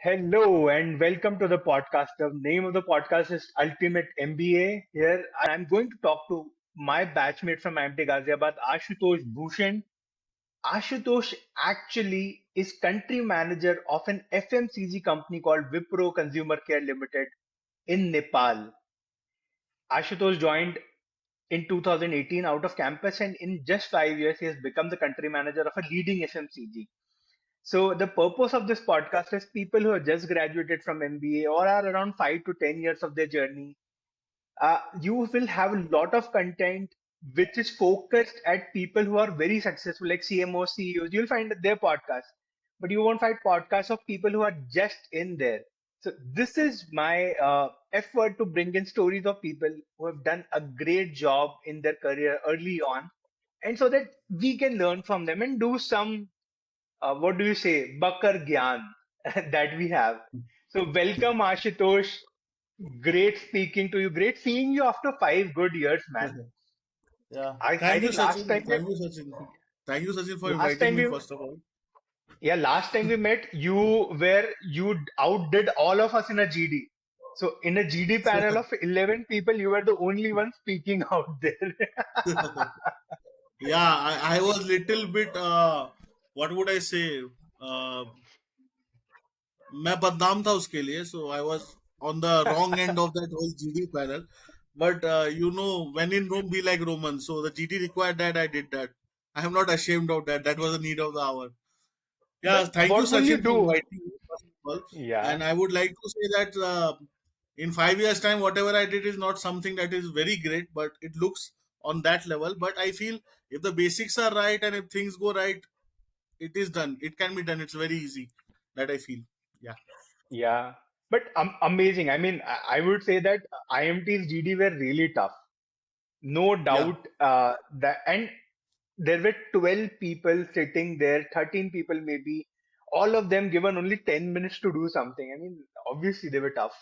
Hello and welcome to the podcast. The name of the podcast is Ultimate MBA. Here I'm going to talk to my batchmate from IMT Ghaziabad, Ashutosh Bhushan. Ashutosh actually is country manager of an FMCG company called Wipro Consumer Care Limited in Nepal. Ashutosh joined in 2018 out of campus, and in just 5 years, he has become the country manager of a leading FMCG. So the purpose of this podcast is people who have just graduated from MBA or are around 5 to 10 years of their journey. You will have a lot of content which is focused at people who are very successful, like CMOs, CEOs. You'll find their podcast, but you won't find podcasts of people who are just in there. So this is my effort to bring in stories of people who have done a great job in their career early on, and so that we can learn from them and do some what do you say, Bakar Gyan that we have. So welcome, Ashutosh. Great speaking to you. Great seeing you after 5 good years, man. Yeah. I Thank you, think last Sachin. time we Thank you, Sachin. Thank you, Sachin, for last inviting time me, we first of all. last time we met, you outdid all of us in a GD. So in a GD panel of 11 people, you were the only one speaking out there. Yeah, I was little bit, what would I say? Uh, मैं बदनाम था उसके लिए, so I was on the wrong end of that whole GD panel. But when in Rome, be like Romans. So the GD required that, I did that. I am not ashamed of that. That was the need of the hour. Yeah, But thank you, what will you Sachin, for do? inviting me, first of all. And Yeah. I would like to say that in 5 years' time, whatever I did is not something that is very great, but it looks on that level. But I feel if the basics are right and if things go right, it is done. It can be done. It's very easy. That I feel. Yeah. Yeah, but amazing. I mean, I would say that IMT's GD were really tough. No Yeah. doubt. That and there were 12 people sitting there, 13 people maybe, all of them given only 10 minutes to do something. I mean, obviously they were tough.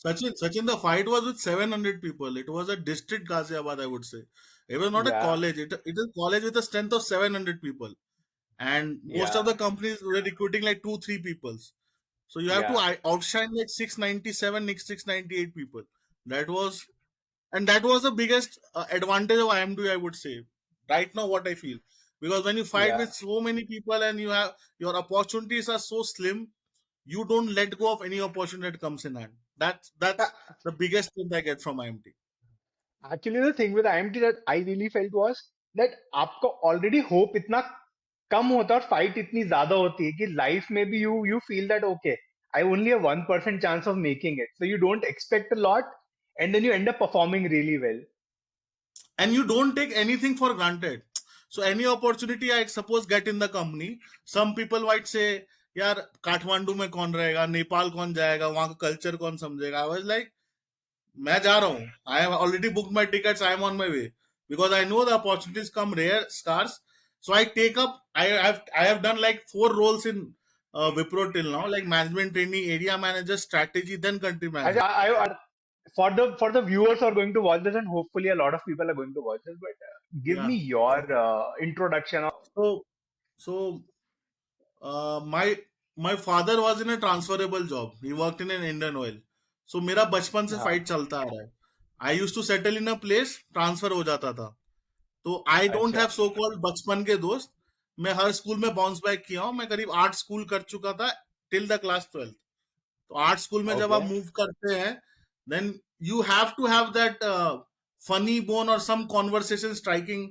Sachin, the fight was with 700 people. It was a district Ghaziabad, I would say. It was not a Yeah, college. It is college with a strength of 700 people. And most of yeah, the companies were recruiting like two, three people. So you have to yeah. outshine like 697, 698 people. That was, and that was the biggest advantage of IMD, I would say. Right now, what I feel. Because when you fight Yeah. with so many people and you have your opportunities are so slim, you don't let go of any opportunity that comes in hand. That's the biggest thing I get from IMT. Actually, the thing with IMT that I really felt was that आपको already hope इतना कम होता है और fight इतनी ज्यादा होती है कि life में भी you feel that okay, I only have 1% chance of making it, so you don't expect a lot, and then you end up performing really well. And you don't take anything for granted. So any opportunity I suppose get in the company, some people might say, यार काठमांडू में कौन रहेगा, नेपाल कौन जाएगा, वहां का culture कौन समझेगा. I was like, मैं जा रहा हूँ. I have already booked my tickets. I am on my way because I know the opportunities come rare, scarce. So I take up. I have done like 4 roles in Wipro till now, like management trainee, area manager, strategy, then country manager. For the viewers who are going to watch this, and hopefully a lot of people are going to watch this, but give me Yeah. your introduction of. So my father was in a transferable job. He worked in an Indian oil. So मेरा बचपन से हाँ. Fight चलता आ रहा है. I used to settle in a place, transfer हो जाता था. तो आई डोंट हैव अच्छा. सो कॉल्ड बचपन के दोस्त. मैं हर स्कूल में बाउंस बैक किया हूँ. मैं करीब 8 स्कूल कर चुका था टिल द क्लास 12. तो 8 स्कूल में जब आप Okay. मूव करते हैं, then you have to have that funny bone और सम कॉन्वर्सेशन स्ट्राइकिंग.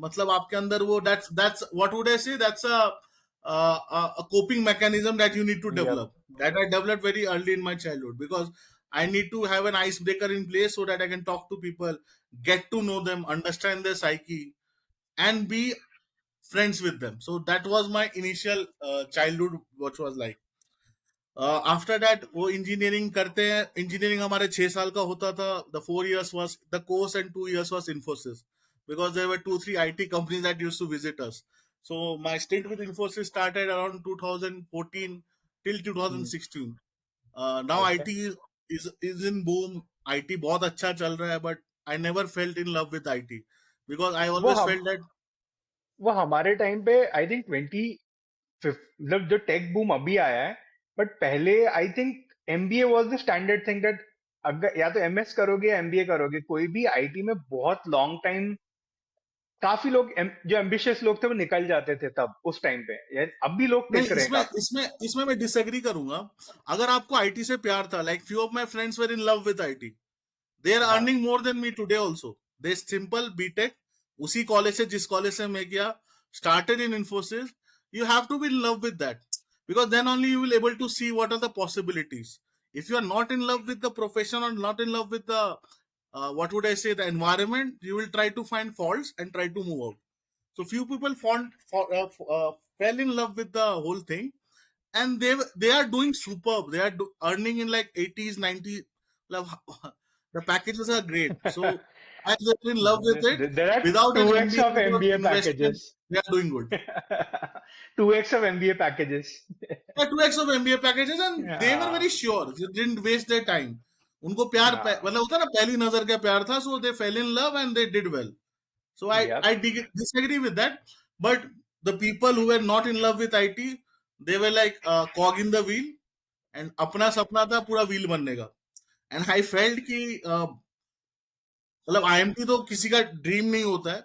मतलब आपके अंदर वो दैट्स व्हाट वुड आई से, that's a coping mechanism that you need to Yep. develop, that I developed very early in my childhood, because I need to have an icebreaker in place so that I can talk to people, get to know them, understand their psyche, and be friends with them. So that was my initial childhood, what was like. After that वो engineering करते हैं. Engineering हमारे 6 साल का होता था. The 4 years was the course and 2 years was Infosys, because there were 2 3 IT companies that used to visit us. So my stint with Infosys started around 2014 till Hmm. 2016. Now Okay. IT is in boom. IT बहुत अच्छा चल रहा है, but I never felt in love with IT because I वो always हम felt that. वो हमारे time पे आई थिंक 20 मतलब जो टेक बूम अभी आया है, बट पहले I think MBA was the standard thing that अगर या तो एमएस करोगे या एमबीए करोगे, कोई भी आईटी में बहुत लॉन्ग टाइम काफी लोग जो एम्बिशियस लोग थे वो निकल जाते थे तब उस टाइम पे, या अब भी लोग नहीं, टिक रहे हैं इसमें काफी। इसमें इसमें मैं डिसएग्री करूंगा। अगर आपको आईटी से प्यार था, like few of my friends were in love with IT, they are हाँ। Earning more than me today also. They simple BTech उसी कॉलेज से जिस कॉलेज से मैं किया, started in Infosys. You have to be in love with that, because then only you will able to see what are the possibilities. If you are not in love with the profession or not in love with the what would I say, the environment, you will try to find faults and try to move out. So few people fell in love with the whole thing, and they are doing superb. They are earning in like 80s, 90s. Love, the packages are great. So I they're in love with it. There are Without an 2x MBA, of without MBA investment, packages. they are doing good. 2x of MBA packages. Yeah, 2x of MBA packages, and they were हाँ, very sure. They didn't waste their time. उनको प्यार हाँ, मतलब होता है ना, पहली नजर का प्यार था, so they fell in love and they did well. So I yep. disagree with that. But the people who were not in love with IT, they were like cog in the wheel, and अपना सपना था पूरा wheel बनने का. And I felt कि मतलब IMT तो किसी का ड्रीम नहीं होता है,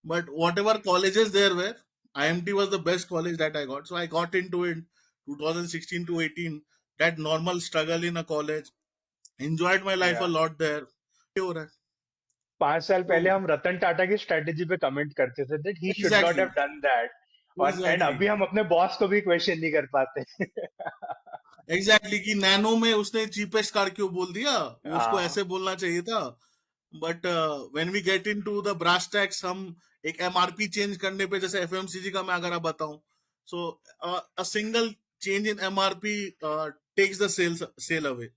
but whatever colleges there were, IMT was the best college that I got. So I got into it 2016 to 18. That normal struggle in a college, enjoyed my life a Yeah. lot there. हो रहा है. 5 साल पहले So हम रतन टाटा की strategy पे comment करते थे that he should not have exactly, done that, और एंड exactly. अभी हम अपने बॉस को भी क्वेश्चन नहीं कर पाते। एग्जैक्टली कि नैनो में उसने चीपेस्ट कार क्यों बोल दिया, वो उसको हाँ, ऐसे बोलना चाहिए था. But when we get into the brass tacks, हम एक एमआरपी चेंज करने पे, जैसे एफएमसीजी का मैं अगर आप बताऊं, so a single change in MRP takes the sale away,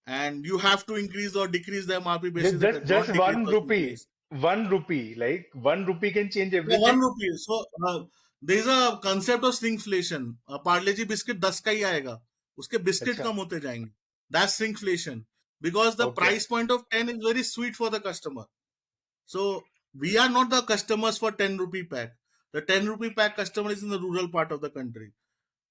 and you have to increase और decrease the MRP just basis, just not just decrease one और rupee, increase. 1 rupee, like 1 rupee can change Yeah, everything. 1 rupee. So there is a concept of shrinkflation. Parle G biscuit 10 का ही आएगा, उसके biscuit अच्छा, कम होते जाएंगे. That's shrinkflation, because the okay, price point of 10 is very sweet for the customer. So we are not the customers for 10 rupee pack. The 10 rupee pack customer is in the rural part of the country,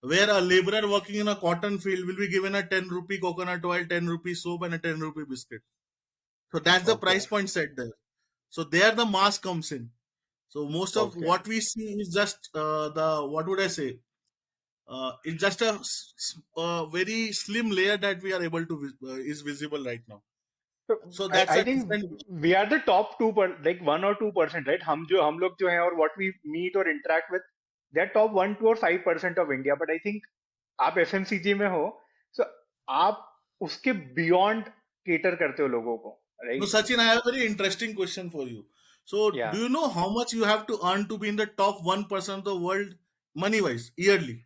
where a laborer working in a cotton field will be given a 10 rupee coconut oil, 10 rupee soap, and a 10 rupee biscuit. So that's the okay. price point set there. So there the mass comes in. So most of okay, what we see is just the, what would I say? It's just a very slim layer that we are able to is visible right now. तो So I that's I a think different. We are the top two per, like 1 और 2%, right? हम लोग जो हैं और what we meet और interact with, they are top 1 to 5% of India, but I think आप FMCG में हो, सो आप उसके बियॉन्ड केटर करते हो लोगों को, No, right? Sachin, I have a very interesting question for you. So या, do you know how much you have to earn to be in the top 1% of the world, money wise, yearly?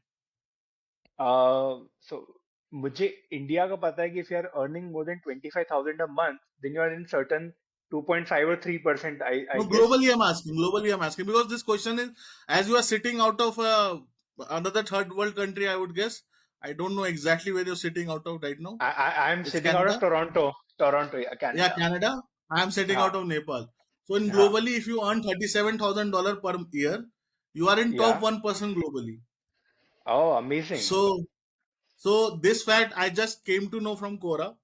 So मुझे India का पता है कि if you are earning more than 25,000 a month, then you are in certain 2.5 or 3%, I No, guess. globally I'm asking. Globally I'm asking because this question is, as you are sitting out of another third world country, I would guess. I don't know exactly where you're sitting out of right now. I am It's sitting out Canada. Of Toronto, Yeah, Canada. Canada. I am sitting हाँ, out of Nepal. So in हाँ, globally, if you earn $37,000 per year, you are in या, top 1% globally. Oh amazing. So this fact I just came to know from Quora.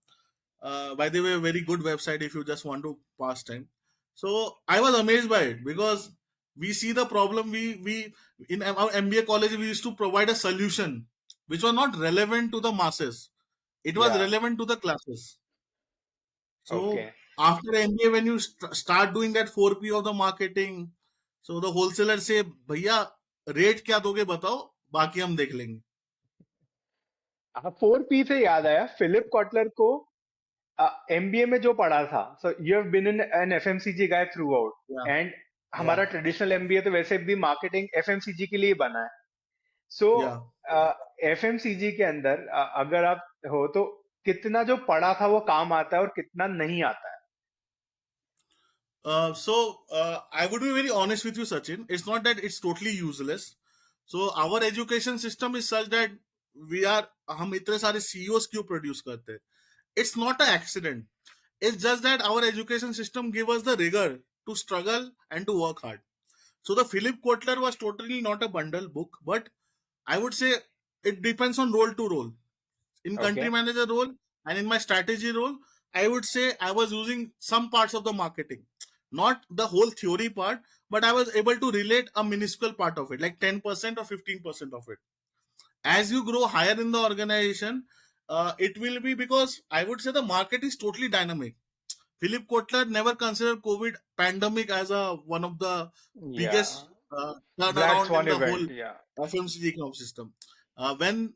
By the way, a very good website if you just want to pass time. So I was amazed by it because we see the problem. We in our MBA college we used to provide a solution which was not relevant to the masses. It was या, relevant to the classes. Okay. So after MBA, when you start doing that 4P of the marketing, so the wholesaler say, भैया rate क्या दोगे बताओ, बाकी हम देख लेंगे. 4P से याद आया, फिलिप कॉटलर को एमबीए में जो पढ़ा था, so you have been in an FMCG guy throughout, Yeah, and हमारा yeah, ट्रेडिशनल एमबीए तो वैसे भी मार्केटिंग एफएमसीजी के लिए बना है। सो yeah. एफएमसीजी के अंदर अगर आप हो तो कितना जो पढ़ा था वो काम आता है और कितना नहीं आता है? I would be very honest with you, Sachin. It's not that it's totally useless. So our education system is such that we are हम इतने सारे CEOs क्यों produce करते हैं? It's not an accident. It's just that our education system give us the rigor to struggle and to work hard. So the Philip Kotler was totally not a bundle book, but I would say it depends on role to role. In country Okay. manager role and in my strategy role, I would say I was using some parts of the marketing, not the whole theory part, but I was able to relate a minuscule part of it, like 10% or 15% of it. As you grow higher in the organization, it will be, because I would say the market is totally dynamic. Philip Kotler never considered COVID pandemic as a one of the Yeah. biggest Black turnaround in Swan the whole event. Yeah. FMCG ecosystem. When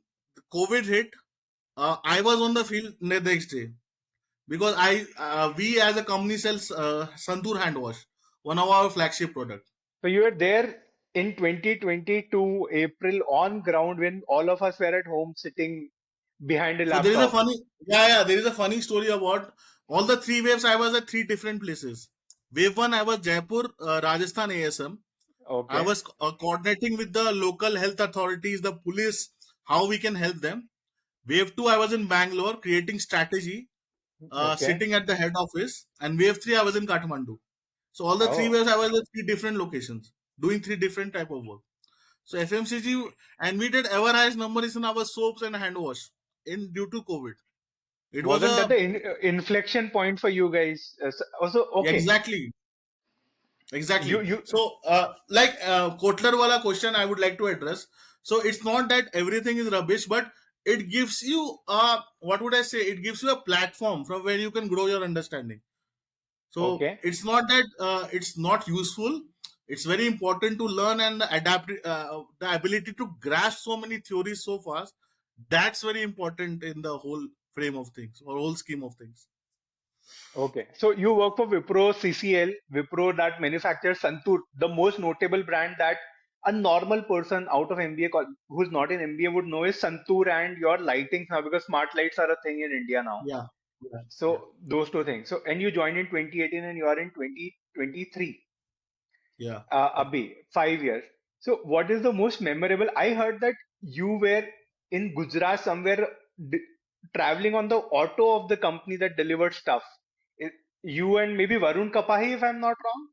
COVID hit, I was on the field the next day, because I we as a company sells Santur hand wash, one of our flagship product. So you were there in 2022 April on ground when all of us were at home sitting behind a So there is a laptop. funny, there is a funny story about all the three waves. I was at three different places. Wave one, I was Jaipur, Rajasthan ASM. I Okay. was coordinating with the local health authorities, the police, how we can help them. Wave two, I was in Bangalore creating strategy, Okay. sitting at the head office. And wave three, I was in Kathmandu. So all the three Oh, waves, I was at three different locations, doing three different type of work. So FMCG, and we did ever highest numbers in our soaps and hand wash in due to COVID. It was wasn't that a the inflection point for you guys? Also, okay. exactly. You Exactly. you So, Kotler wala question I would like to address. So, it's not that everything is rubbish, but it gives you, what would I say? It gives you a platform from where you can grow your understanding. So, okay. it's not that it's not useful. It's very important to learn and adapt, the ability to grasp so many theories so fast. That's very important in the whole frame of things or whole scheme of things. Okay. So you work for Wipro CCL, Wipro that manufactures Santur, the most notable brand that a normal person out of MBA who's not in MBA would know is Santur and your lightings now because smart lights are a thing in India now. Yeah. Yeah. Yeah. So those two things. So and you joined in 2018 and you are in 2023. Yeah. Abhi, 5 years. So, what is the most memorable? I heard that you were in Gujarat somewhere d- traveling on the auto of the company that delivered stuff. I- You and maybe Varun Kapahi, if I'm not wrong.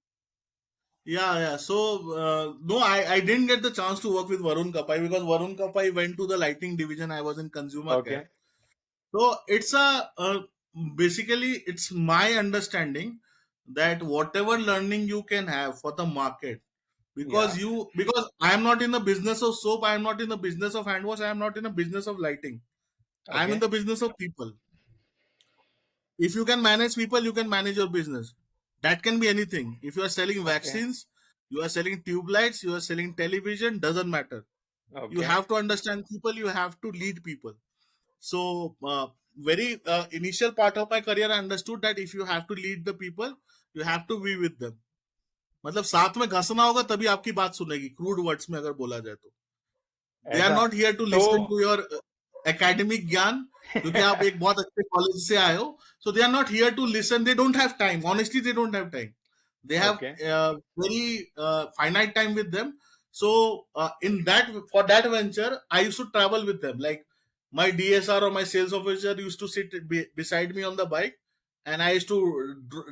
Yeah. So, no, I didn't get the chance to work with Varun Kapai because Varun Kapai went to the lighting division. I was in consumer care. Okay, So, basically, it's my understanding that whatever learning you can have for the market, yeah, because I am not in the business of soap, I am not in the business of hand wash, I am not in the business of lighting. I am in okay, the business of people. If you can manage people, you can manage your business. That can be anything. If you are selling okay, vaccines, you are selling tube lights, you are selling television, doesn't matter. You okay, have to understand people, you have to lead people. So, very initial part of my career, I understood that if you have to lead the people, you have to be with them. मतलब साथ में घसना होगा तभी आपकी बात सुनेगी, crude words में अगर बोला जाए तो. दे आर ऐसा. नॉट हियर टू तो लिसन टू योर एकेडमिक ज्ञान, क्योंकि आप एक बहुत अच्छे कॉलेज से आए हो. So they are not here to listen, they don't have time, honestly they don't have time. They have okay, very finite time with them. So, in that, for that venture, I used to travel with them. Like my DSR or my sales officer used to sit beside me on the bike, and I used to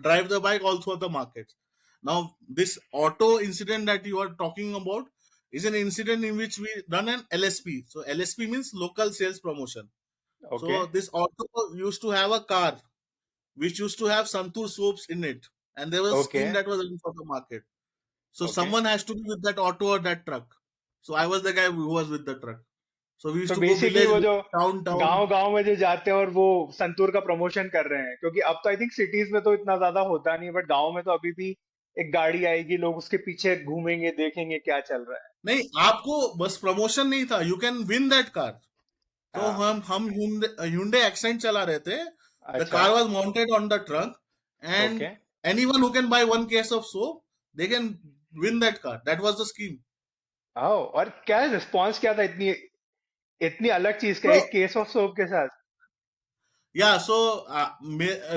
drive the bike all through the markets. Now, this auto incident that you are talking about is an incident in which we run an LSP. So LSP means local sales promotion. So okay, this auto used to have a car which used to have Santur soaps in it, and there was a scheme okay, that was in for the market. So okay. someone has to be with that auto or that truck. So I was the guy who was with the truck. So we used तो to go basically village, वो जो town. गांव गांव में जो जाते हैं और वो संतूर का प्रमोशन कर रहे हैं क्योंकि अब तो आई थिंक सिटीज में तो इतना ज्यादा होता नहीं है बट गांव में तो अभी भी एक गाड़ी आएगी लोग उसके पीछे घूमेंगे देखेंगे क्या चल रहा है. नहीं, आपको बस प्रमोशन नहीं था, you can win that car. तो हाँ. हम Hyundai एक्सेंट चला रहे थे. द अच्छा. Car was mounted on the trunk, and okay. Anyone who can by one case of soap, they can win that car. That was the scheme. आओ और क्या रिस्पॉन्स क्या था इतनी इतनी अलग चीज का तो एक केस ऑफ सोप के साथ. Yeah, so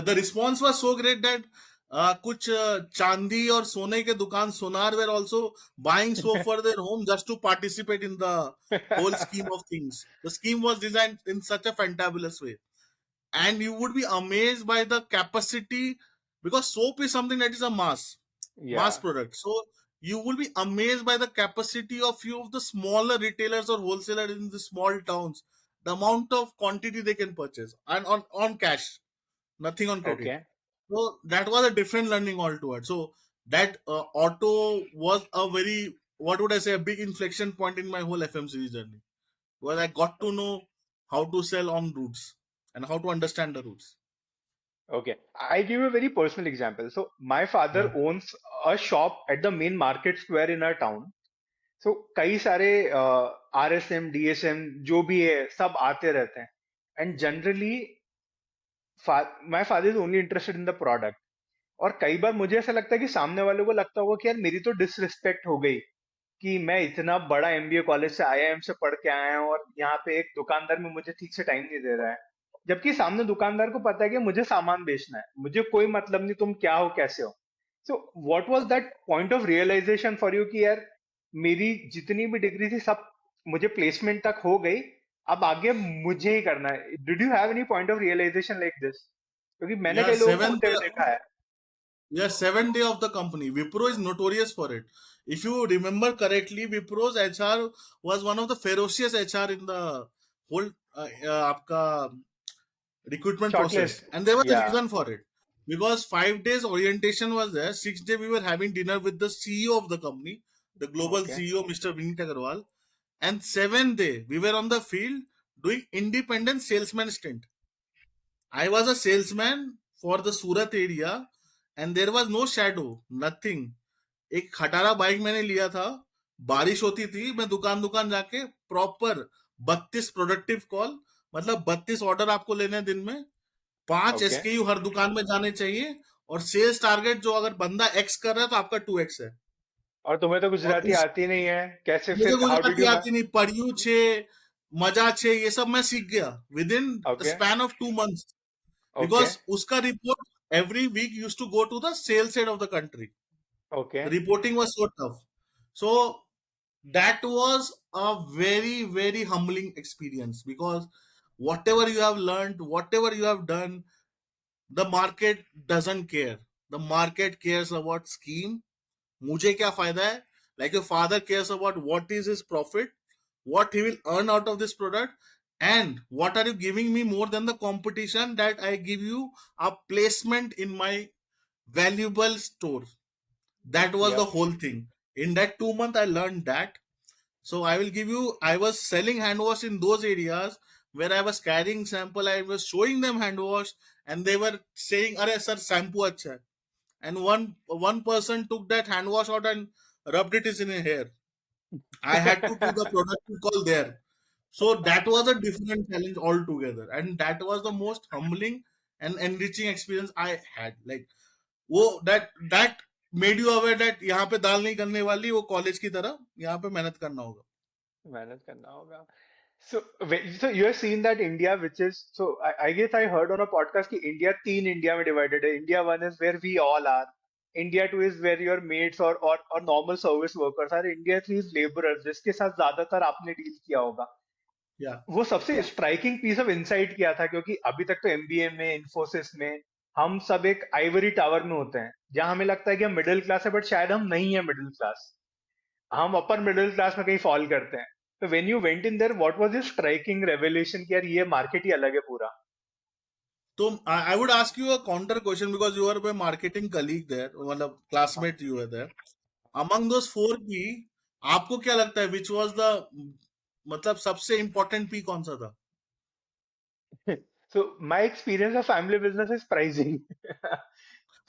the response was so great that कुछ चांदी और सोने के दुकान सोनार were also buying soap for their home just to participate in the whole scheme of things. The scheme was designed in such a fantabulous way, and you would be amazed by the capacity, because soap is something that is a या. mass product. So you will be amazed by the capacity of few of the smaller retailers or wholesalers in the small towns the amount of quantity they can purchase, and on cash, nothing on credit. Okay. So that was a different learning altogether. So that auto was a very, what would I say, a big inflection point in my whole FMCG journey, where I got to know how to sell on routes and how to understand the routes. Okay. I give you a very personal example. So my father Yeah. owns a shop at the main market square in our town. So कई सारे RSM, DSM जो भी है सब आते रहते हैं. And generally, my father is only interested in the product. और कई बार मुझे ऐसा लगता है कि सामने वालों को लगता होगा कि यार मेरी तो डिसरिस्पेक्ट हो गई कि मैं इतना बड़ा एमबीए कॉलेज से आईआईएम से पढ़ के आया हूँ और यहाँ पे एक दुकानदार में मुझे ठीक से टाइम नहीं दे रहा है. जबकि सामने दुकानदार को पता है कि मुझे सामान बेचना है, मुझे कोई मतलब नहीं तुम क्या हो कैसे हो. So what was that point of realisation for you कि यार मेरी जितनी भी डिग्री थी सब मुझे प्लेसमेंट तक हो गई, अब आगे मुझे ही करना है. Did you have any point of realisation like this? क्योंकि मैंने Yeah, कई लोगों को seventh होते हुए देखा है. Yeah, 7 day of the company. Wipro is notorious for it. If you remember correctly, Wipro's HR was one of the ferocious HR in the whole आपका recruitment process, shortlist. and there was a या. reason for it. Because 5 days orientation was there. 6 day we were having dinner with the CEO of the company, the global okay. CEO, Mr. Vineet Agarwal, and 7th day we were on the field doing independent salesman stint. I was a salesman for the Surat area, and there was no shadow, nothing. एक खटारा bike मैंने लिया था, बारिश होती थी, मैं दुकान दुकान जाके प्रॉपर 32 प्रोडक्टिव कॉल, मतलब 32 ऑर्डर आपको लेने हैं दिन में, 5 ओके. एसकेयू हर दुकान में जाने चाहिए, और सेल्स टारगेट जो अगर बंदा एक्स कर रहा है तो आपका 2x है. और तुम्हें तो और गुजराती उस आती नहीं है, कैसे मुझे फिर हाउ डिड गुजराती यू आती नहीं, पढ़ियू छे, मजा छे, ये सब मैं सीख गया with in okay. Span of 2 months. Okay. Because uska report every week used to go to the sales side of the country. Okay. The reporting was so tough. So that was a very, very humbling experience, because whatever you have learned, whatever you have done, the market doesn't care. The market cares about scheme. मुझे क्या फायदा है? Like your father cares about what is his profit, what he will earn out of this product, and what are you giving me more than the competition that I give you a placement in my valuable store. That was the Yep. whole thing. In that 2 month, I learned that. So I will give you. I was selling hand wash in those areas where I was carrying sample. I was showing them hand wash, and they were saying, "Arey sir, shampoo acha hai." And one person took that hand wash out and rubbed it in his hair. I had to do the product call there. So that was a different challenge altogether. And that was the most humbling and enriching experience I had. Like, वो that made you aware that यहाँ पे दाल नहीं करने वाली, वो college की तरह यहाँ पे मेहनत करना होगा. मेहनत करना होगा. So, so you have seen that India, which is so. I guess I heard on a podcast कि India तीन India में divided है. India one is where we all are. India two is where your mates or normal service workers are. India three is laborers, जिसके साथ ज्यादातर आपने deal किया होगा. Yeah. वो सबसे स्ट्राइकिंग पीस ऑफ इंसाइट किया था, क्योंकि अभी तक तो एमबीए में, इन्फोसिस में हम सब एक आइवरी टावर में होते हैं जहां हमें लगता है कि हम मिडिल क्लास है, बट शायद हम नहीं है मिडिल क्लास, हम अपर मिडिल क्लास में कहीं फॉल करते हैं. तो when you went in their, what was your striking revelation कि यार ये मार्केट ही अलग है पूरा? So I would ask you a counter question, because you were my marketing colleague there, मतलब classmate you were there. Among those 4 P, आपको क्या लगता है which was the, मतलब सबसे important P कौन सा था? So my experience of family business is pricing.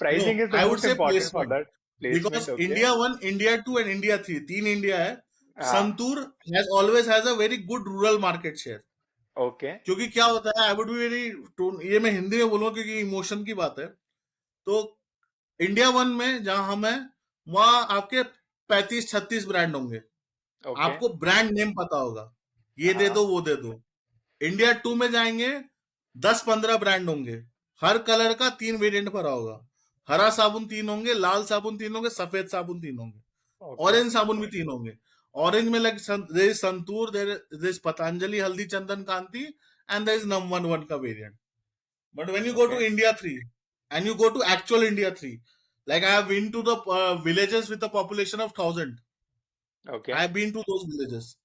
Pricing No, is the I would most say important for placement. that. Placement. Because Okay. India 1, India 2 and India 3, तीन India है. हाँ. Santoor has always has a very good rural market share. Okay. क्योंकि क्या होता है, I would be very, ये मैं हिंदी में बोलूंगा क्योंकि इमोशन की बात है. तो इंडिया 1 में जहां हम हैं, वहां आपके 35-36 ब्रांड होंगे. ओके. आपको ब्रांड नेम पता होगा, ये दे हाँ. दो वो दे दो. इंडिया 2 में जाएंगे, 10-15 ब्रांड होंगे, हर कलर का 3 वेरिएंट भरा होगा. हरा साबुन 3 होंगे, लाल साबुन 3 होंगे, सफेद साबुन 3 होंगे, ओके. ऑरेंज साबुन भी 3 होंगे. ऑरेंज में like there is Santoor, there is Patanjali Haldi Chandan Kanti, and there is number 1 का variant. But when you go to okay. India 3 and you go to actual India 3, like I have been to the villages with a population of 1,000. Okay. I have been to those villages.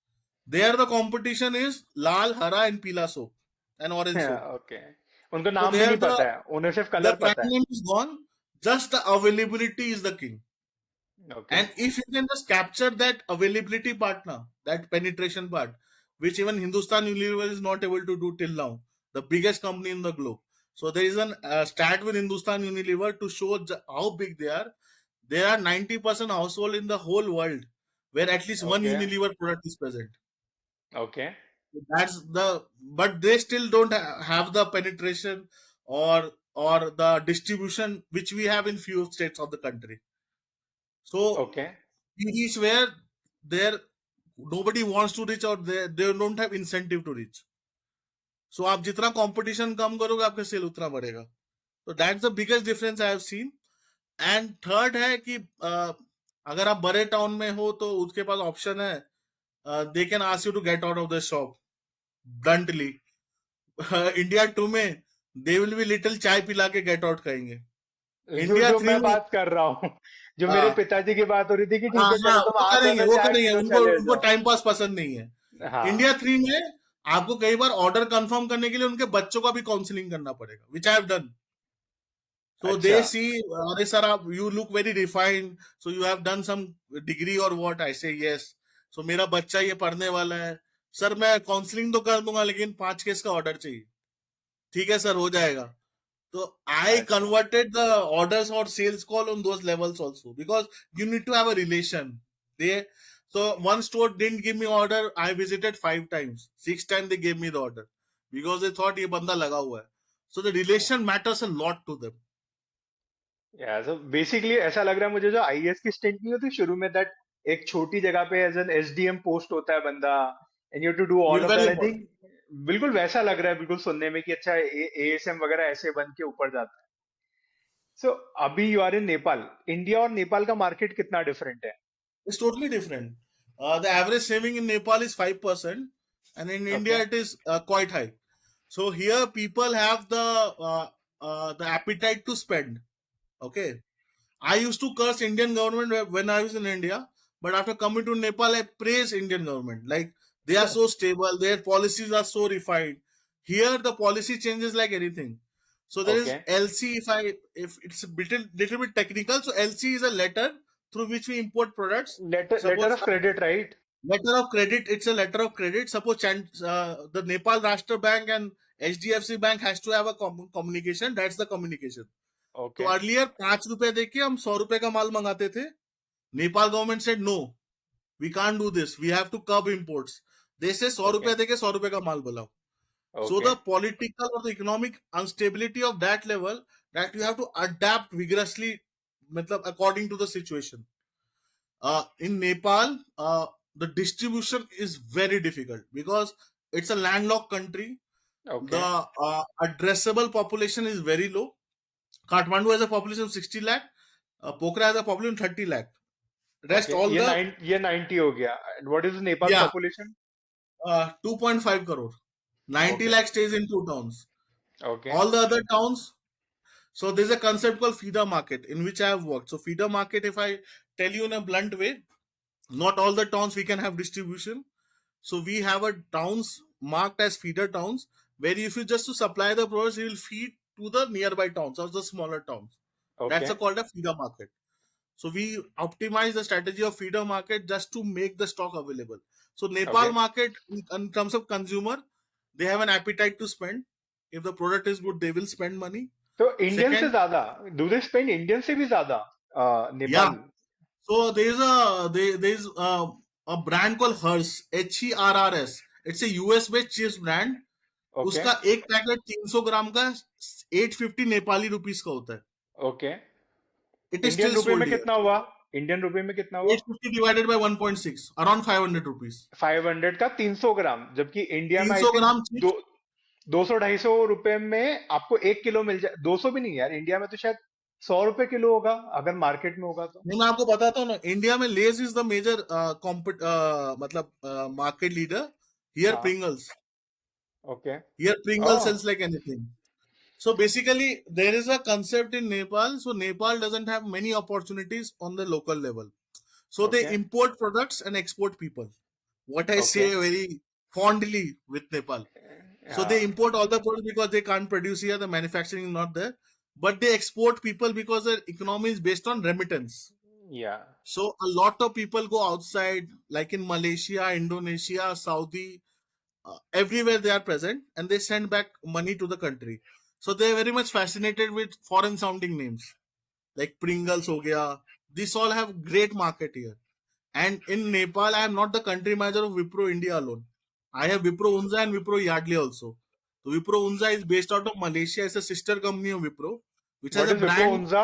There the competition is lal, hara, and pila soap and orange soap. Okay, उनको So नाम भी there नहीं पता है, उन्हें सिर्फ the colour brand पता है. name is gone. Just the availability is the king. Okay. And if you can just capture that availability part now, that penetration part, which even Hindustan Unilever is not able to do till now, the biggest company in the globe. So there is an stat with Hindustan Unilever to show how big they are. There are 90% household in the whole world where at least one okay. Unilever product is present. Okay. That's the but they still don't have the penetration or the distribution which we have in few states of the country. So okay. we reach where there nobody wants to reach or they don't have incentive to reach. So आप जितना competition कम करोगे आपका cell उतना बढ़ेगा. So that's the biggest difference I have seen. And third है कि अगर आप बड़े टाउन में हो तो उसके पास ऑप्शन है, they can ask you to get out of the shop bluntly. India 2 में दे विल बी लिटिल चाय पिला के गेट आउट कहेंगे. जो इंडिया जो 3 मैं में बात कर रहा हूँ, जो मेरे हाँ पिताजी की बात हो रही थी कि ठीक हाँ है हाँ चलो तुम वो आ तो करेंगे ना वो चाय करेंगे पियो उनको चले उनको जाओ. टाइम पास पसंद नहीं है. हाँ. इंडिया 3 में आपको कई बार ऑर्डर कंफर्म करने के लिए उनके बच्चों का भी काउंसलिंग करना पड़ेगा विच आई हैव डन. So अच्छा. they see, sir, you look very refined. So you have done some degree or what? I say yes. So मेरा बच्चा ये पढ़ने वाला है. सर मैं काउंसलिंग तो कर दूंगा लेकिन 5 केस का ऑर्डर चाहिए. ठीक है सर हो जाएगा. So I अच्छा. converted the orders or sales call on those levels also because you need to have a relation. They so one store didn't give me order. I visited 5 times. 6 times they gave me the order because they thought ये बंदा लगा हुआ है. So the relation matters a lot to them. या so basically ऐसा लग रहा है मुझे जो आईएएस की स्टेंट नहीं होती शुरू में, दैट एक छोटी जगह पे एज एन एसडीएम पोस्ट होता है बंदा, and you to do all You're of very that. I important. Think बिल्कुल वैसा लग रहा है, बिल्कुल सुनने में कि अच्छा एएसएम वगैरह ऐसे बन के ऊपर जाता है. सो अभी you are in Nepal. India और नेपाल का मार्केट कितना डिफरेंट है? It's totally different. The average saving in Nepal is 5%, and in okay. India it is quite high. So here people have the appetite to spend. Okay, I used to curse Indian government when I was in India, but after coming to Nepal, I praise Indian government. Like they are so stable, their policies are so refined. Here the policy changes like anything. So there okay. is LC. If it's a little bit technical, so LC is a letter through which we import products. Letter Suppose of credit, right? letter of credit, it's a letter of credit. Suppose the Nepal Rashtra Bank and HDFC Bank has to have a communication. That's the communication. तो okay. Earlier 5 रुपए देके हम 100 रुपए का माल मंगाते थे. Nepal government said no we can't do this we have to curb imports. They say 100 रुपए ओके. देके 100 रुपए का माल बुलाओ. So okay. the political or the economic instability of that level that you have to adapt vigorously मतलब according to the situation. In Nepal, the distribution is very difficult because it's a landlocked country. Okay. The addressable population is very low. Kathmandu has a population of 60 lakh. Pokhara has a population of 30 lakh. Rest okay. all the ये 90 हो गया. What is Nepal yeah population? 2.5 crore. 90 okay. lakh stays in 2 towns. Okay. All the other towns. So there's a concept called feeder market in which I have worked. So feeder market, if I tell you in a blunt way, not all the towns we can have distribution. So we have a towns marked as feeder towns where if you just to supply the products, you will feed to the nearby towns or the smaller towns. Okay. That's called a feeder market. So we optimize the strategy of feeder market just to make the stock available. So okay. Nepal market in terms of consumer, they have an appetite to spend. If the product is good, they will spend money. तो Indian से Second, ज्यादा, do they spend Indian से भी ज्यादा yeah. Nepal? So there's a brand called Hers, HERRS. It's a US based chips brand. Okay. उसका एक packet 300 ग्राम का 850 Nepali rupees का होता है. Okay. It is Indian still रुपए में सोल्ड हियर. कितना हुआ? इंडियन रुपए में कितना हुआ? 850 डिवाइडेड बाय 1.6 अराउंड 500 रुपीस. 500 का 300 ग्राम, जबकि इंडिया में आई 300 थिंक ग्राम दो चिप्स. 200-250 रुपए में आपको 1 किलो मिल जाए. 200 भी नहीं यार, इंडिया में तो शायद 100 रुपए किलो होगा अगर मार्केट में होगा तो. मैं आपको बताता हूँ ना, इंडिया में लेज इज द मेजर मतलब मार्केट लीडर. हियर हाँ. Pringles. Okay. Here Pringle oh. Sales like anything. So basically, there is a concept in Nepal. So Nepal doesn't have many opportunities on the local level. So they okay. import products and export people. what I say Okay. very fondly with Nepal. So Yeah. they import all the products because they can't produce here, the manufacturing is not there. But they export people because their economy is based on remittance. Yeah. So a lot of people go outside, like in Malaysia, Indonesia, Saudi, everywhere they are present, and they send back money to the country. So they are very much fascinated with foreign sounding names like Pringles ho gaya. These all have great market here. And in Nepal, I am not the country manager of Wipro India alone. I have Wipro Unza and Wipro Yardley also. So Wipro Unza is based out of Malaysia. It's a sister company of Wipro, which has What a is Wipro brand. Unza?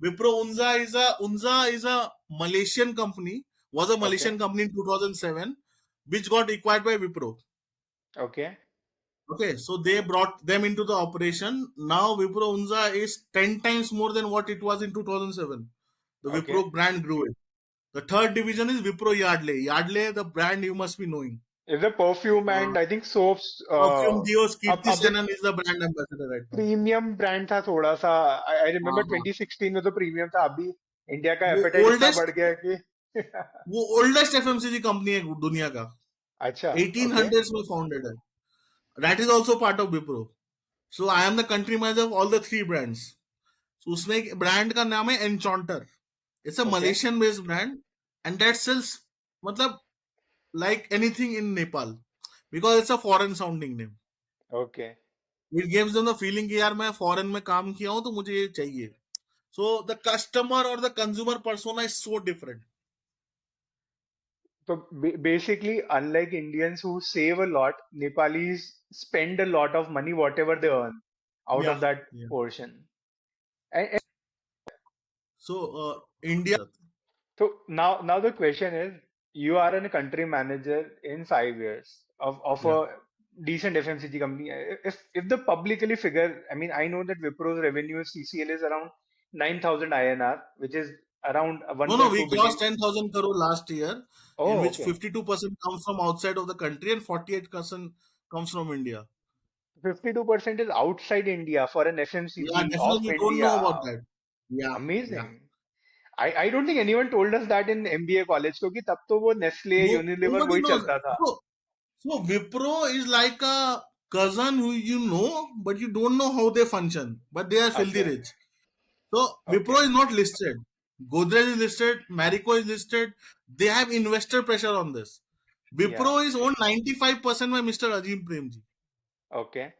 Wipro Unza is a Malaysian company. Was a Malaysian Okay. company in 2007, which got acquired by Wipro. Okay. Okay, so they brought them into the operation. Now Wipro Unza is 10 times more than what it was in 2007. The Okay. Wipro brand grew it. The third division is Wipro Yardley. Yardley, the brand you must be knowing. Is the perfume Uh, and I think soaps Perfume Dios अब Kirti अब जो Senan is the brand ambassador right now. Premium brand था थोड़ा सा I remember हाँ, 2016 में तो premium था अभी इंडिया का वो एपेटाइट इतना बढ़ ओल्डेस्ट गया है कि वो ओल्डेस्ट एफएमसीजी कंपनी है दुनिया का. अच्छा ओके 1800s में फाउंडेड है. That is also part of Wipro. So I am the country manager of all the three brands. So उसमें एक ब्रांड का नाम है Enchanter. It's a okay Malaysian based brand and that sells मतलब like anything in Nepal because it's a foreign sounding name. Okay It gives them the feeling कि यार मैं foreign में काम किया हूं तो मुझे ये चाहिए. So the customer or the consumer persona is so different. तो basically unlike Indians who save a lot Nepalese spend a lot of money whatever they earn out of Yeah, that yeah. portion and So India. so now the question is, you are a country manager in 5 years of Yeah. a decent FMCG company. If the publicly figure, I mean, I know that Wipro's revenue CCL is around 9,000 INR, which is around No, we 1.2 crossed billion. 10,000 crore last year, in Oh, which okay. 52% comes from outside of the country and 48% comes from India. 52% is outside India for an Yeah, FMCG of definitely you don't know India. about that. Yeah, yeah. Amazing. I don't think anyone told us that in MBA college क्योंकि तब तो वो Nestle, No, Unilever nobody वही knows. चलता था. So Wipro is like a cousin who you know, but you don't know how they function. But they are filthy Okay. rich. So Wipro Okay. is not listed. Godrej is listed. Marico is listed. They have investor pressure on this. Yeah. Wipro is owned 95% by Mr. Ajim Premji. Okay.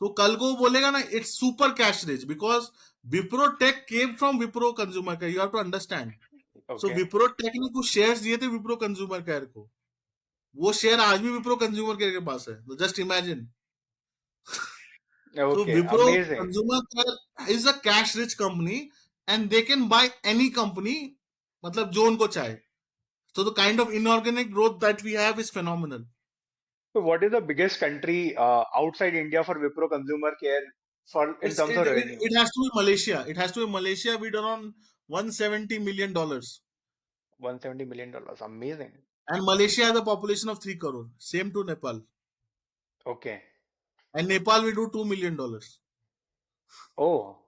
So कल को वो बोलेगा ना it's super cash rich because Wipro Tech came from Wipro Consumer Care. You have to understand. So Okay. Wipro Tech ने कुछ shares दिए थे Wipro Consumer Care को. वो शेयर आज भी विप्रो कंज्यूमर केयर के पास है. तो just imagine. So Okay. Wipro Amazing. Consumer Care is a cash rich company and they can buy any company मतलब जो उनको चाहे. So the kind of inorganic growth that we have is phenomenal. So, what is the biggest country outside India for Wipro Consumer Care for in It's terms it, of it, revenue? it has to be Malaysia. It has to be Malaysia. We done on $170 million. $170 million. Amazing. And Malaysia has a population of 3 crore. Same to Nepal. Okay. And Nepal we do $2 million. Oh,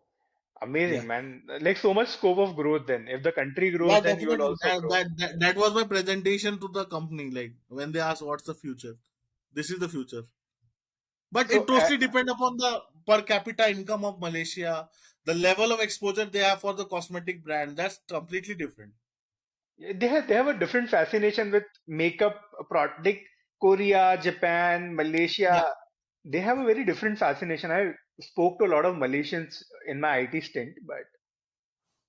Yeah. amazing, man. Like so much scope of growth then. If the country Yeah, grows, then you will definitely. also grow. That was my presentation to the company. Like when they asked what's the future, this is the future. But it So, totally depends upon the per capita income of Malaysia, the level of exposure they have for the cosmetic brand. That's completely different. they have a different fascination with makeup product. Like Korea, Japan, Yeah. Malaysia, they have a very different fascination. I spoke to a lot of Malaysians in my IT stint, but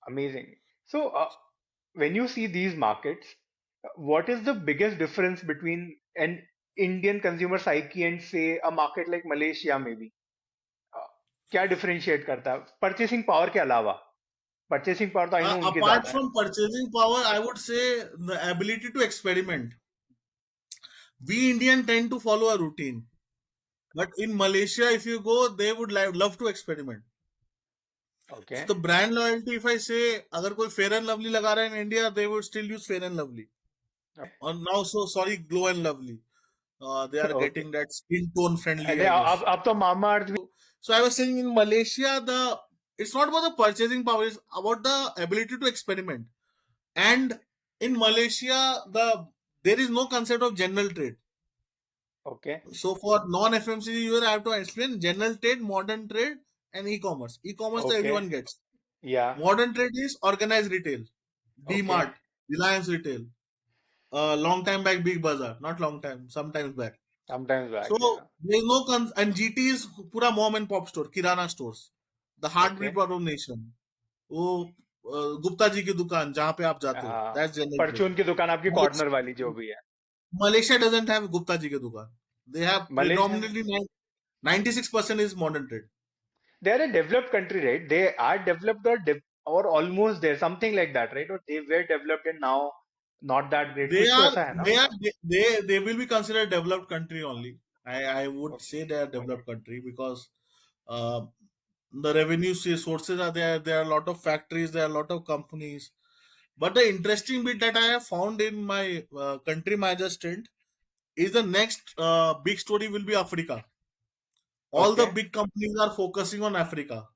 amazing. So, when you see these markets, what is the biggest difference between an Indian consumer psyche and say a market like Malaysia maybe? Uh, क्या differentiate करता है purchasing power के अलावा purchasing power तो I know उनकी Apart ज्यादा है from purchasing power, I would say the ability to experiment. We Indian tend to follow a routine. But in Malaysia, if you go, they would love to experiment. Okay So the brand loyalty, if I say, अगर कोई Fair and Lovely लगा रहा है in India, they would still use Fair and Lovely. Or now, so sorry, Glow and Lovely. They are okay getting that skin tone friendly, अरे I guess. अब तो मामा अर्थ भी So I was saying in Malaysia, the it's not about the purchasing power; it's about the ability to experiment. And in Malaysia, the there is no concept of general trade. Okay. So for non-FMCG, you will have to explain general trade, modern trade, and e-commerce. E-commerce that Okay. everyone gets. Yeah. Modern trade is organized retail, Okay. D-Mart, Reliance Retail, long time back Big Bazaar, not long time, sometimes back. Sometimes So back. Yeah. there is no and GT is pura mom and pop store, Kirana stores, the heartbeat Okay. of nation. वो गुप्ता जी की दुकान जहाँ पे आप जाते हो, हाँ, that's general trade. परचून की दुकान आपकी कॉर्नर वाली जो Malaysia, भी है। Malaysia doesn't have Gupta ji की दुकान. They have Malaysia, predominantly 96% is modern trade. they are a developed country, right? They are developed or almost there, something like that, right? Or they were developed and now not that great. They कुछ तो are ऐसा है ना they are उनका? they will be considered developed country only. I would Okay. say they are developed country because uh, the revenue sources are there. There are a lot of factories. There are a lot of companies. But the interesting bit that I have found in my country manager stint is the next big story will be Africa. All the Okay. big companies are focusing on Africa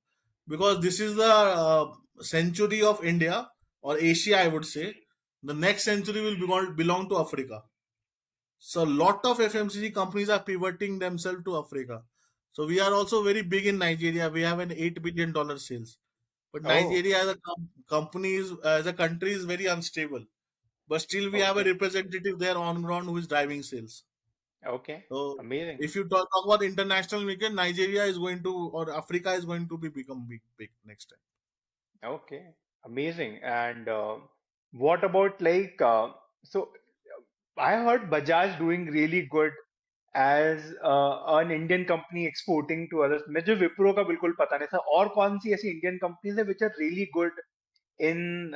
because this is the century of India or Asia, I would say. The next century will belong to Africa. So, lot of FMCG companies are pivoting themselves to Africa. So, we are also very big in Nigeria. We have an $8 billion sales. But Oh, Nigeria as a company as a country is very unstable. But still, we have a okay. representative there on ground who is driving sales. Okay. So Amazing. if you talk about international market, Nigeria is going to or Africa is going to be become big next time. Okay. Amazing. And what about like, so I heard Bajaj doing really good as an Indian company exporting to others. मुझे विप्रो का बिल्कुल पता नहीं था और कौन सी ऐसी Indian companies है which are really good in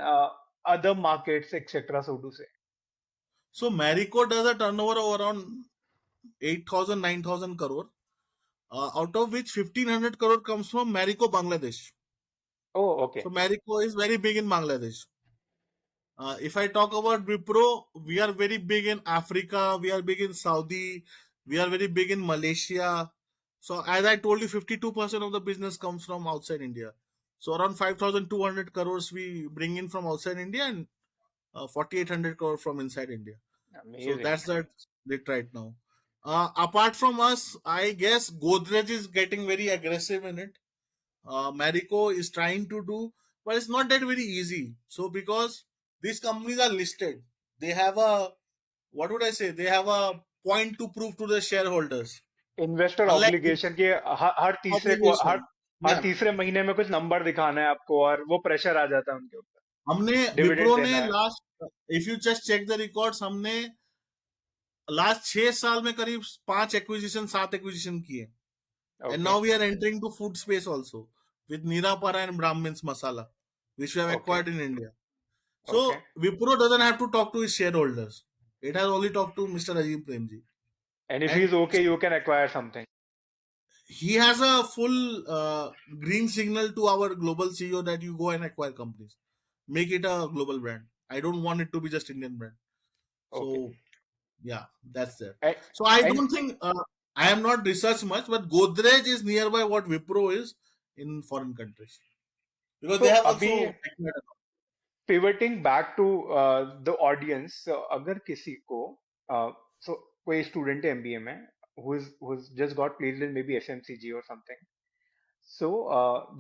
other markets etc. so to say. So Marico does a turnover of around 8,000 9,000 crore, out of which 1,500 crore comes from Marico Bangladesh. Oh, okay. So Marico is very big in Bangladesh. If I talk about Wipro, we are very big in Africa, we are big in Saudi, we are very big in Malaysia. So as I told you, 52% of the business comes from outside India. So around 5,200 crores we bring in from outside India and 4,800 crore from inside India. So Amazing. that's the split right now. Apart from us, I guess Godrej is getting very aggressive in it. Marico is trying to do, but it's not that very easy. So because these companies are listed, they have a what would I say? They have a point to prove to the shareholders. Investor Unlike obligation के obligation, हर yeah. तीसरे महीने में कुछ number दिखाना है आपको और वो प्रेशर आ जाता है उनके ऊपर हमने डिविडेंड विप्रो ने देना है last if you just check the records हमने लास्ट 6 साल में करीब 5 एक्विजिशन 7 एक्विजिशन किए and okay now we are entering to food space also with Nirapara and Brahmin's Masala, which we have okay acquired in India. So okay Wipro doesn't have to talk to his shareholders. It has only talked to Mr. Rajiv Premji. And if he And is okay you can acquire something he has a full green signal to our global CEO that you go and acquire companies. Make it a global brand. I don't want it to be just Indian brand. Okay So yeah, that's that. And So I and don't think I am not researched much, but Godrej is nearby what Wipro is in foreign countries because तो they have अभी also acquired. Pivoting back to the audience अगर किसी को सो कोई student है MBA में who's just got placed in maybe FMCG or something. So,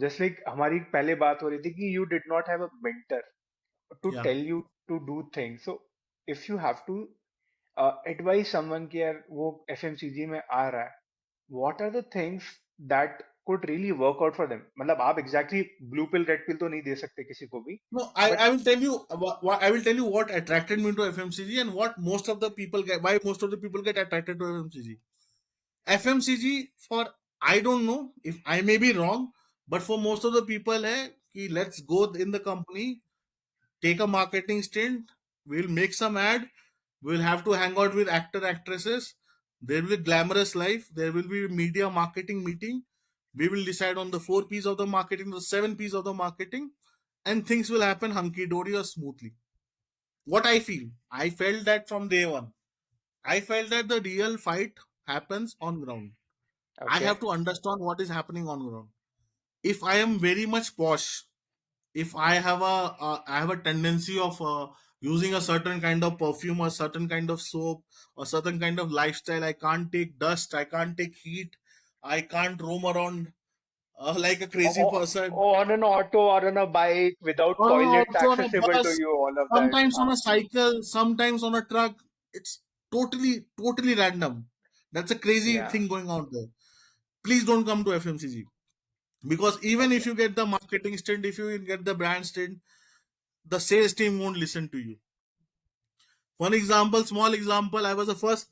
just like हमारी पहले बात हो रही थी कि you did not have a mentor to Yeah. tell you to do things. So, if you have to advise someone कि यार वो FMCG में आ रहा है, what are the things that could really work out for them? मतलब आप exactly blue pill, red pill तो नहीं दे सकते किसी को भी, No, but I will tell you I will tell you what attracted me to FMCG and what most of the people get why most of the people get attracted to FMCG. FMCG for I don't know if I may be wrong, but for most of the people, hai, ki let's go in the company, take a marketing stint, we'll make some ad, we'll have to hang out with actor actresses, there will be glamorous life, there will be media marketing meeting, we will decide on the 4 P's of the marketing, the 7 P's of the marketing, and things will happen hunky dory or smoothly. What I felt that from day one. I felt that the real fight happens on ground. I have okay, to understand what is happening on ground. If I am very much posh, if I have a tendency of using a certain kind of perfume or certain kind of soap or certain kind of lifestyle. I can't take dust, I can't take heat, I can't roam around like a crazy person. Or on an auto or on a bike without Or toilets also on a accessible to bus, you, all of that. sometimes on a cycle, sometimes on a truck. It's totally random. That's a crazy Yeah. thing going on there. Please don't come to FMCG, because even if Okay. you get the marketing stint, if you get the brand stint, the sales team won't listen to you. One example, small example, I was the first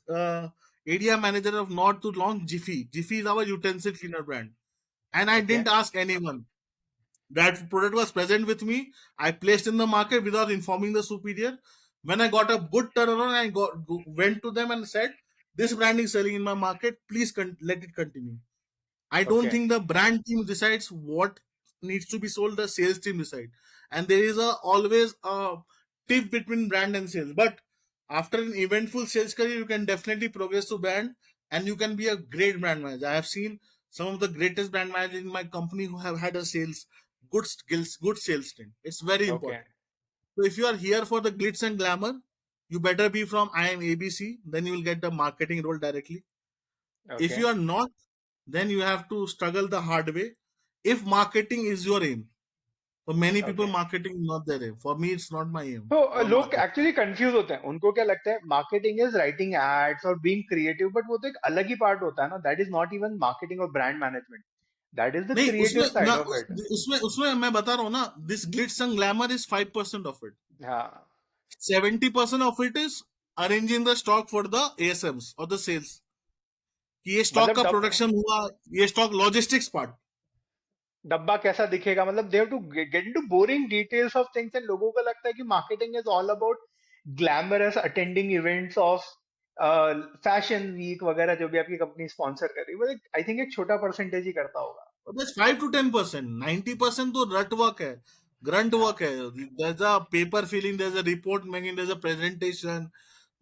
area manager of North to launch Jiffy. Jiffy is our utensil cleaner brand. And I didn't Okay. ask anyone. That product was present with me. I placed in the market without informing the superior. When I got a good turnaround, went to them and said, "This brand is selling in my market. Please let it continue." I don't Okay. think the brand team decides what needs to be sold. The sales team decide, and there is always a tip between brand and sales. But after an eventful sales career, you can definitely progress to brand, and you can be a great brand manager. I have seen some of the greatest brand managers in my company who have had a sales good skills, good sales team. It's very Okay. important. So if you are here for the glitz and glamour, you better be from I am ABC. Then you will get the marketing role directly. If you Okay. are not, then you have to struggle the hard way. If marketing is your aim, for many people, Okay. marketing is not their aim. For me, it's not my aim. तो The लोग market. Actually confuse होते हैं, उनको क्या लगता है marketing is writing ads और being creative, but वो तो एक अलग ही पार्ट होता है ना, that is not even marketing और brand management, that is the नहीं क्रिएटिव उसमें साइड ना ऑफ इट. उसमें उसमें मैं बता रहा हूँ ना, this glitz and glamour is 5% of it. हाँ. 70% of it is arranging the stock for the एएसएम्स और द सेल्स. कि ये स्टॉक मतलब का प्रोडक्शन हुआ, ये स्टॉक लॉजिस्टिक्स पार्ट. डब्बा कैसा दिखेगा, मतलब they have to get into boring details of things, and लोगों को लगता है कि marketing is all about glamorous attending events of fashion week वगैरह जो भी आपकी कंपनी स्पॉन्सर कर रही है, आई थिंक एक छोटा परसेंटेज ही करता होगा. That's 5 to 10%. 90% तो रट वर्क है, grunt work हाँ. है. There's a paper filling, there's a report making, there's a presentation.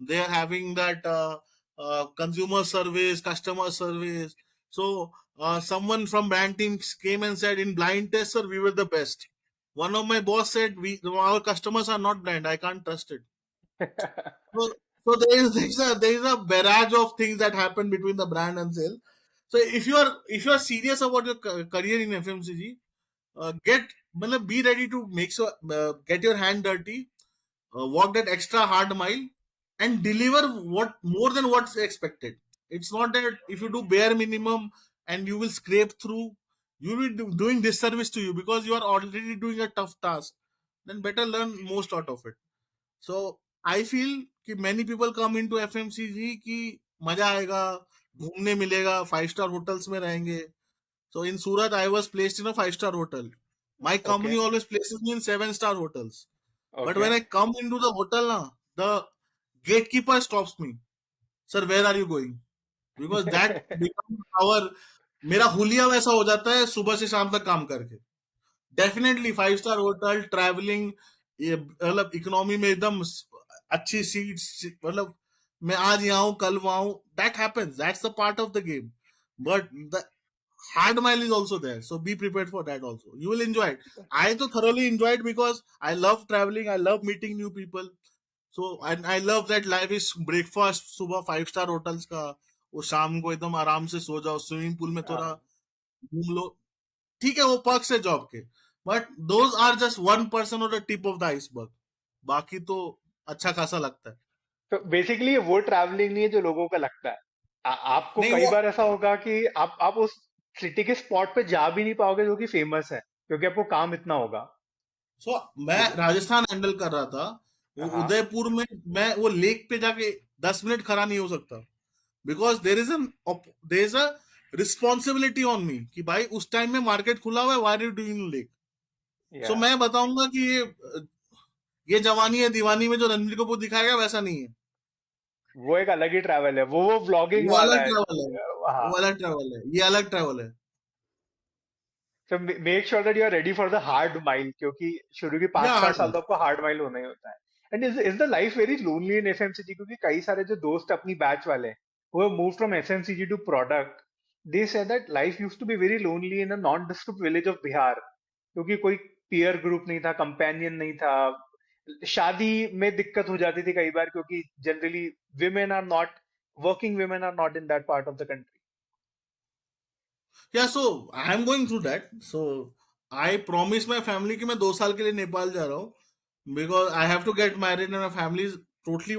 They are having that consumer surveys, customer surveys. So someone from brand teams came and said in blind test, sir, we were the best. One of my boss said, "We our customers are not blind. I can't trust it." So, so there is a barrage of things that happen between the brand and sale. So if you are serious about your career in FMCG, get मतलब be ready to make sure get your hand dirty, walk that extra hard mile, and deliver what more than what's expected. It's not that if you do bare minimum and you will scrape through, you will be doing disservice to you because you are already doing a tough task. Then better learn most out of it. So I feel कि many people come into FMCG कि मजा आएगा, घूमने मिलेगा, 5 star hotels में रहेंगे. So in Surat, I was placed in a 5 star hotel. My company Okay. always places me in 7 star hotels. But when Okay. I come into the hotel, na, the gatekeeper stops me. Sir, where are you going? Because that becomes our मेरा हुलिया वैसा हो जाता है सुबह से शाम तक काम करके. डेफिनेटली 5 स्टार होटल ट्रैवलिंग, ये मतलब इकोनॉमी में एकदम अच्छी सीट्स, मतलब मैं आज यहाँ हूँ कल वहां हूँ. That happens, that's the part of the game. But the hard mile is also there, so be prepared for that also. You will enjoy it. I तो thoroughly enjoyed because I love traveling, I love meeting new people. So and I love that life is breakfast सुबह 5 star hotels का, वो शाम को एकदम आराम से सो जाओ, स्विमिंग पूल में थोड़ा घूम लो. ठीक है वो पर्क्स है जॉब के, बट दोज आर जस्ट 1% और the tip of the iceberg. बाकी तो अच्छा खासा लगता है. तो बेसिकली वो ट्रैवलिंग नहीं है जो लोगों का लगता है. आपको नहीं कई वो, बार ऐसा होगा कि आप उस सिटी के स्पॉट पे जा भी नहीं पाओगे जो कि फेमस है, क्योंकि आपको काम इतना होगा. सो मैं बिक- राजस्थान हैंडल कर रहा था. वो हाँ. उदयपुर में मैं वो लेक पे जाके 10 मिनट खड़ा नहीं हो सकता, because there is a responsibility on me कि भाई उस टाइम में मार्केट खुला हुआ है, why are you doing lake. So या मैं बताऊंगा कि ये जवानी है दीवानी में जो रणबीर कपूर दिखाएगा वैसा नहीं है. वो एक अलग ही ट्रैवल है, वो व्लॉगिंग वो वाला अलग है. ट्रैवल है, हाँ. वो अलग ट्रैवल है, ये अलग ट्रैवल है. तो make sure that you are ready for the hard mile, क्योंकि शुरू की या 5-7 साल तो आपको हार्ड माइल होना ही होता है. And is the life very lonely in FMCG, क्योंकि कई सारे जो दोस्त अपनी बैच वाले हैं who have moved from FMCG to product, they said that life used to be very lonely in a nondescript village of Bihar, क्योंकि कोई पीयर ग्रुप नहीं था, कंपेनियन नहीं था, शादी में दिक्कत हो जाती थी कई बार क्योंकि generally women are not working women are not in that part of the country. Yeah, so I am going through that. So I promised my family कि मैं 2 साल के लिए नेपाल जा रहा हूँ because I have to get married and my family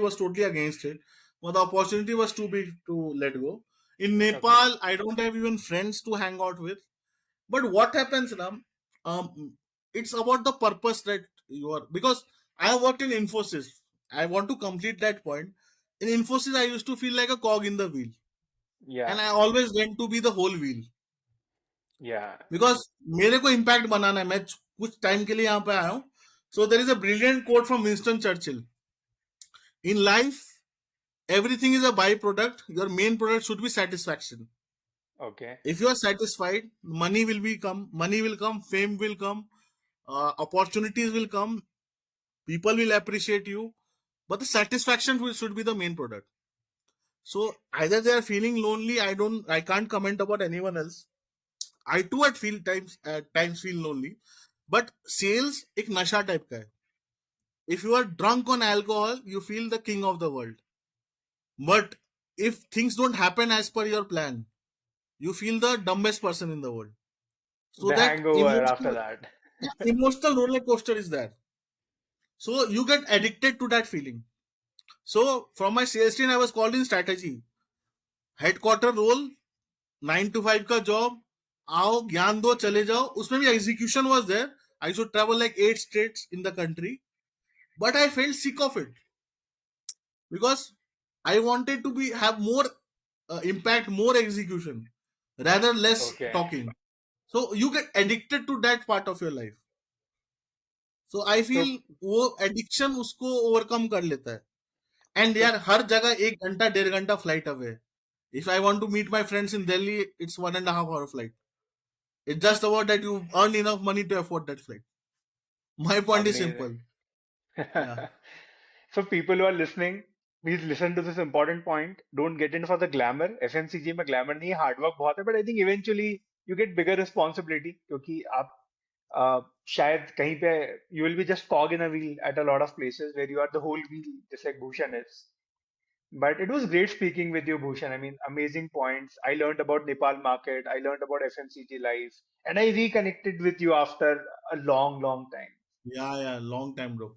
was totally against it. But the opportunity was too big to let go. In Okay. Nepal, I don't have even friends to hang out with. But what happens now? It's about the purpose that you are because I worked in Infosys. I want to complete that point. In Infosys, I used to feel like a cog in the wheel, Yeah. and I always went to be the whole wheel. Yeah. Because मेरे को impact बनाना है, मैं कुछ time के लिए यहाँ पे आया हूँ. So there is a brilliant quote from Winston Churchill. In life everything is a byproduct. Your main product should be satisfaction. Okay. If you are satisfied, money will come, fame will come, opportunities will come, people will appreciate you, but the satisfaction should be the main product. So either they are feeling lonely, I can't comment about anyone else. I too at times feel lonely. But sales एक नशा type का है. If you are drunk on alcohol, you feel the king of the world. But if things don't happen as per your plan, you feel the dumbest person in the world. So The that hangover after that. emotional roller coaster is there. So you get addicted to that feeling. So from my sales team, I was called in strategy. Headquarter role, 9 to 5 का job. आओ ज्ञान दो चले जाओ. उसमें भी execution was there. I should travel like 8 states in the country. But I felt sick of it because I wanted to be have more impact, more execution, rather less Okay. talking. So you get addicted to that part of your life. So I feel So वो addiction उसको overcome कर लेता है. And so यार हर जगह 1 घंटा 1.5 घंटा flight away. If I want to meet my friends in Delhi, it's 1.5 hour flight. It's just about that you earn enough money to afford that flight. My point is amazing. simple. Yeah. So people who are listening, please listen to this important point. Don't get in for the glamour. FMCG में glamour नहीं है, hard work बहुत है, but I think eventually you get bigger responsibility क्योंकि आप शायद कहीं पे you will be just cog in a wheel at a lot of places where you are the whole wheel, just like Bhushan is. But it was great speaking with you, Bhushan. I mean, amazing points. I learned about Nepal market. I learned about FMCG life, and I reconnected with you after a long, long time. Yeah, yeah, long time, bro.